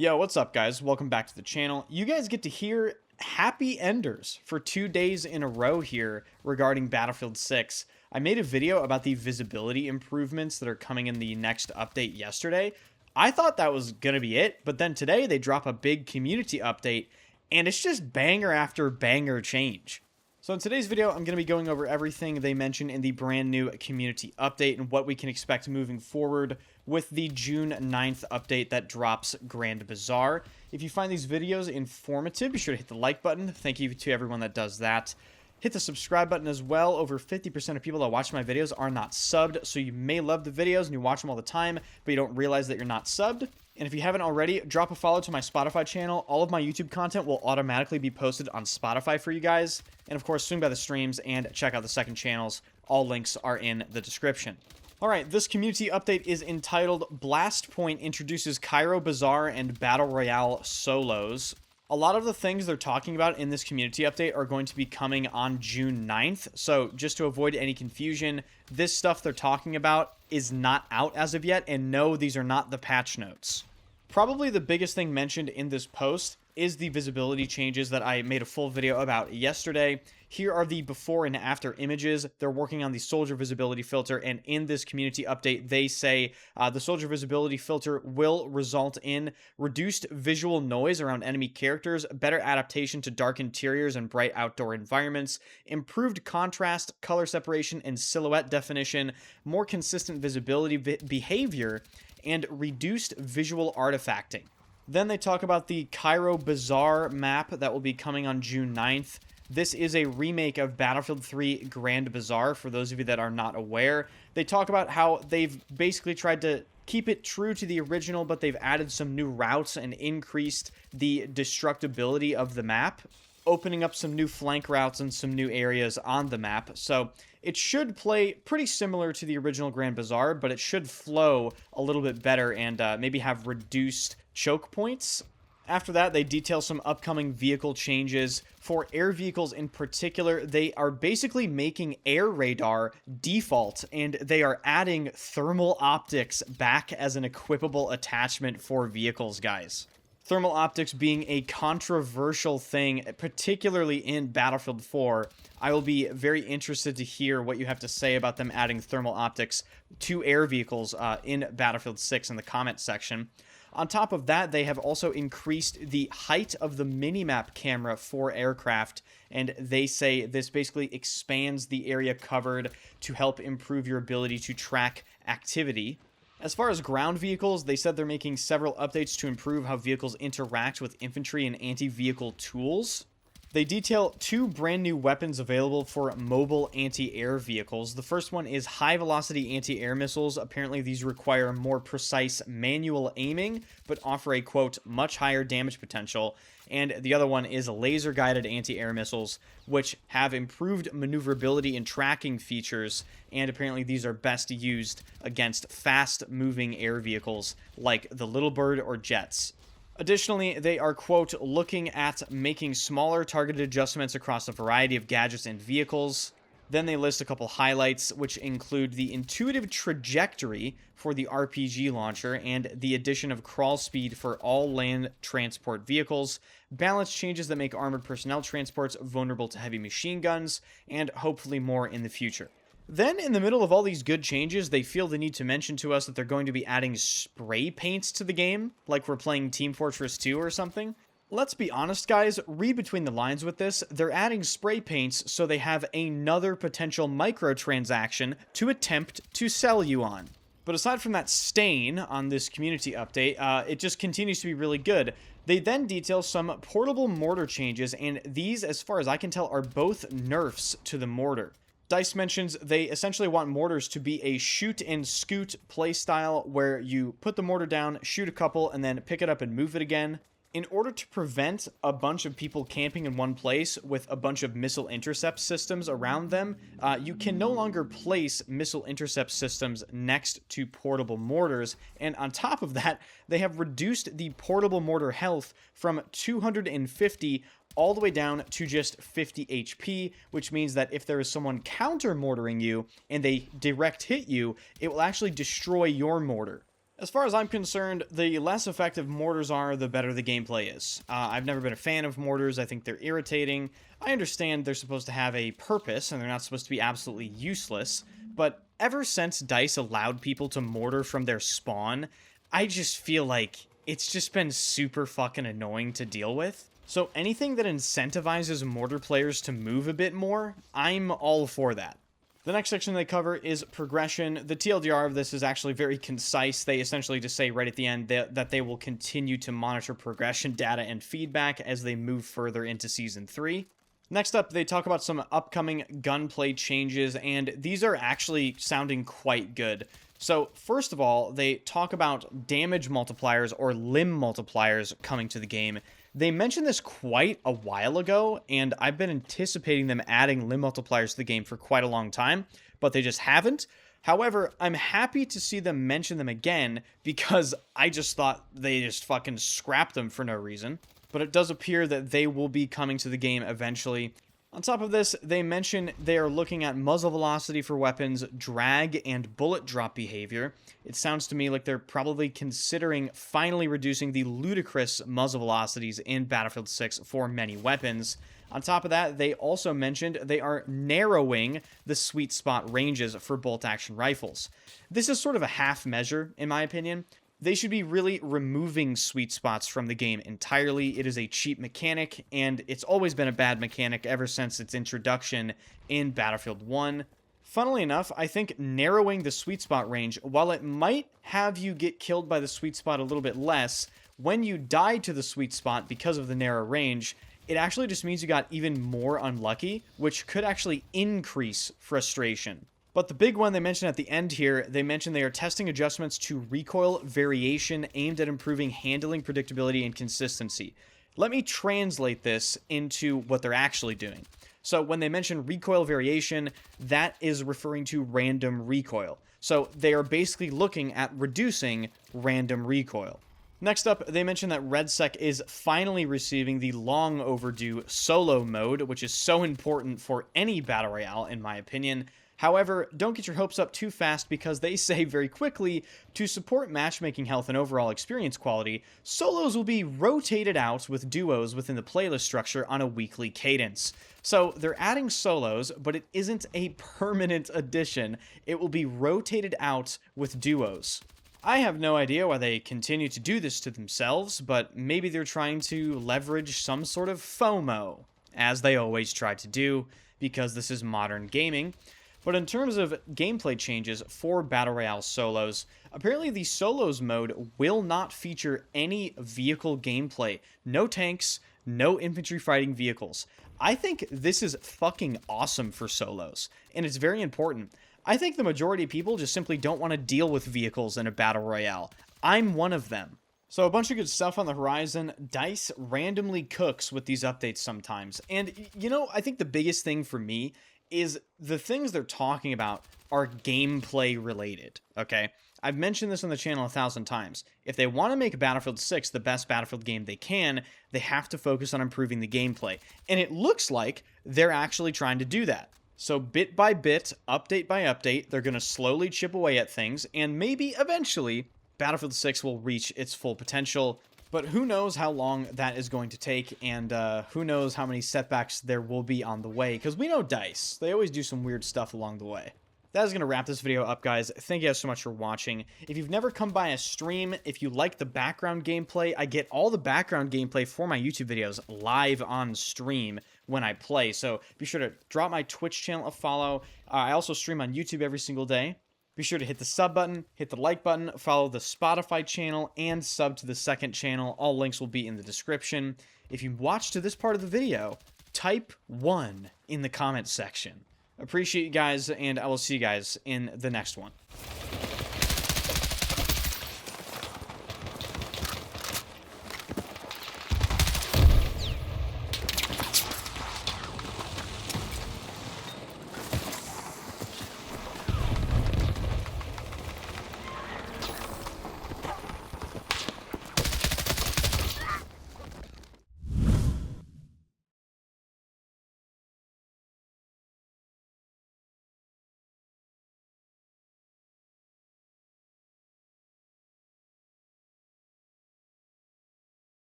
Yo, what's up guys? Welcome back to the channel. You guys get to hear happy enders for 2 days in a row here regarding Battlefield 6. I made a video about the visibility improvements that are coming in the next update yesterday. I thought that was going to be it, but then today they drop a big community update and it's just banger after banger change. So in today's video, I'm going to be going over everything they mentioned in the brand new community update and what we can expect moving forward with the June 9th update that drops Grand Bazaar. If you find these videos informative, be sure to hit the like button. Thank you to everyone that does that. Hit the subscribe button as well. Over 50% of people that watch my videos are not subbed, so you may love the videos and you watch them all the time, but you don't realize that you're not subbed. And if you haven't already, drop a follow to my Spotify channel. All of my YouTube content will automatically be posted on Spotify for you guys. And of course, swing by the streams and check out the second channels. All links are in the description. Alright, this community update is entitled Blast Point Introduces Cairo Bazaar and Battle Royale Solos. A lot of the things they're talking about in this community update are going to be coming on June 9th, so just to avoid any confusion, this stuff they're talking about is not out as of yet, and no, these are not the patch notes. Probably the biggest thing mentioned in this post is the visibility changes that I made a full video about yesterday. Here are the before and after images. They're working on the soldier visibility filter, and in this community update, they say the soldier visibility filter will result in reduced visual noise around enemy characters, better adaptation to dark interiors and bright outdoor environments, improved contrast, color separation, and silhouette definition, more consistent visibility behavior, and reduced visual artifacting. Then they talk about the Cairo Bazaar map that will be coming on June 9th. This is a remake of Battlefield 3 Grand Bazaar, for those of you that are not aware. They talk about how they've basically tried to keep it true to the original, but they've added some new routes and increased the destructibility of the map, opening up some new flank routes and some new areas on the map. So it should play pretty similar to the original Grand Bazaar, but it should flow a little bit better and maybe have reduced choke points. After that, they detail some upcoming vehicle changes. For air vehicles in particular, they are basically making air radar default, and they are adding thermal optics back as an equipable attachment for vehicles, guys. Thermal optics being a controversial thing, particularly in Battlefield 4. I will be very interested to hear what you have to say about them adding thermal optics to air vehicles in Battlefield 6 in the comment section. On top of that, they have also increased the height of the minimap camera for aircraft, and they say this basically expands the area covered to help improve your ability to track activity. As far as ground vehicles, they said they're making several updates to improve how vehicles interact with infantry and anti-vehicle tools. They detail 2 brand new weapons available for mobile anti-air vehicles. The first one is high-velocity anti-air missiles. Apparently, these require more precise manual aiming, but offer a, quote, much higher damage potential. And the other one is laser-guided anti-air missiles, which have improved maneuverability and tracking features, and apparently these are best used against fast-moving air vehicles like the Little Bird or jets. Additionally, they are, quote, looking at making smaller targeted adjustments across a variety of gadgets and vehicles. Then they list a couple highlights, which include the intuitive trajectory for the RPG launcher and the addition of crawl speed for all land transport vehicles, balance changes that make armored personnel transports vulnerable to heavy machine guns, and hopefully more in the future. Then, in the middle of all these good changes, they feel the need to mention to us that they're going to be adding spray paints to the game, like we're playing Team Fortress 2 or something. Let's be honest, guys, read between the lines with this. They're adding spray paints so they have another potential microtransaction to attempt to sell you on. But aside from that stain on this community update, it just continues to be really good. They then detail some portable mortar changes, and these, as far as I can tell, are both nerfs to the mortar. DICE mentions they essentially want mortars to be a shoot and scoot playstyle where you put the mortar down, shoot a couple, and then pick it up and move it again. In order to prevent a bunch of people camping in one place with a bunch of missile intercept systems around them, you can no longer place missile intercept systems next to portable mortars, and on top of that, they have reduced the portable mortar health from 250 all the way down to just 50 HP, which means that if there is someone counter-mortaring you and they direct hit you, it will actually destroy your mortar. As far as I'm concerned, the less effective mortars are, the better the gameplay is. I've never been a fan of mortars. I think they're irritating. I understand they're supposed to have a purpose, and they're not supposed to be absolutely useless, but ever since DICE allowed people to mortar from their spawn, I just feel like it's just been super fucking annoying to deal with. So anything that incentivizes mortar players to move a bit more, I'm all for that. The next section they cover is progression. The TLDR of this is actually very concise. They essentially just say right at the end that they will continue to monitor progression data and feedback as they move further into Season 3. Next up, they talk about some upcoming gunplay changes, and these are actually sounding quite good. So, first of all, they talk about damage multipliers or limb multipliers coming to the game. They mentioned this quite a while ago, and I've been anticipating them adding limb multipliers to the game for quite a long time, but they just haven't. However, I'm happy to see them mention them again, because I just thought they just fucking scrapped them for no reason. But it does appear that they will be coming to the game eventually. On top of this, they mention they are looking at muzzle velocity for weapons, drag, and bullet drop behavior. It sounds to me like they're probably considering finally reducing the ludicrous muzzle velocities in Battlefield 6 for many weapons. On top of that, they also mentioned they are narrowing the sweet spot ranges for bolt-action rifles. This is sort of a half measure, in my opinion. They should be really removing sweet spots from the game entirely. It is a cheap mechanic, and it's always been a bad mechanic ever since its introduction in Battlefield 1. Funnily enough, I think narrowing the sweet spot range, while it might have you get killed by the sweet spot a little bit less, when you die to the sweet spot because of the narrow range, it actually just means you got even more unlucky, which could actually increase frustration. But the big one they mentioned at the end here, they mentioned they are testing adjustments to recoil variation aimed at improving handling predictability and consistency. Let me translate this into what they're actually doing. So when they mention recoil variation, that is referring to random recoil. So they are basically looking at reducing random recoil. Next up, they mentioned that RedSec is finally receiving the long overdue solo mode, which is so important for any battle royale, in my opinion. However, don't get your hopes up too fast, because they say very quickly, to support matchmaking health and overall experience quality, solos will be rotated out with duos within the playlist structure on a weekly cadence. So they're adding solos, but it isn't a permanent addition. It will be rotated out with duos. I have no idea why they continue to do this to themselves, but maybe they're trying to leverage some sort of FOMO, as they always try to do, because this is modern gaming. But in terms of gameplay changes for Battle Royale solos, apparently the solos mode will not feature any vehicle gameplay. No tanks, no infantry fighting vehicles. I think this is fucking awesome for solos, and it's very important. I think the majority of people just simply don't want to deal with vehicles in a Battle Royale. I'm one of them. So a bunch of good stuff on the horizon. DICE randomly cooks with these updates sometimes. And, you know, I think the biggest thing for me is the things they're talking about are gameplay related, okay? I've mentioned this on the channel 1,000 times. If they want to make Battlefield 6 the best Battlefield game they can, they have to focus on improving the gameplay. And it looks like they're actually trying to do that. So bit by bit, update by update, they're going to slowly chip away at things, and maybe eventually Battlefield 6 will reach its full potential. But who knows how long that is going to take, and who knows how many setbacks there will be on the way, because we know DICE. They always do some weird stuff along the way. That is going to wrap this video up, guys. Thank you guys so much for watching. If you've never come by a stream, if you like the background gameplay, I get all the background gameplay for my YouTube videos live on stream when I play. So be sure to drop my Twitch channel a follow. I also stream on YouTube every single day. Be sure to hit the sub button, hit the like button, follow the Spotify channel, and sub to the second channel. All links will be in the description. If you watched to this part of the video, type 1 in the comments section. Appreciate you guys, and I will see you guys in the next one.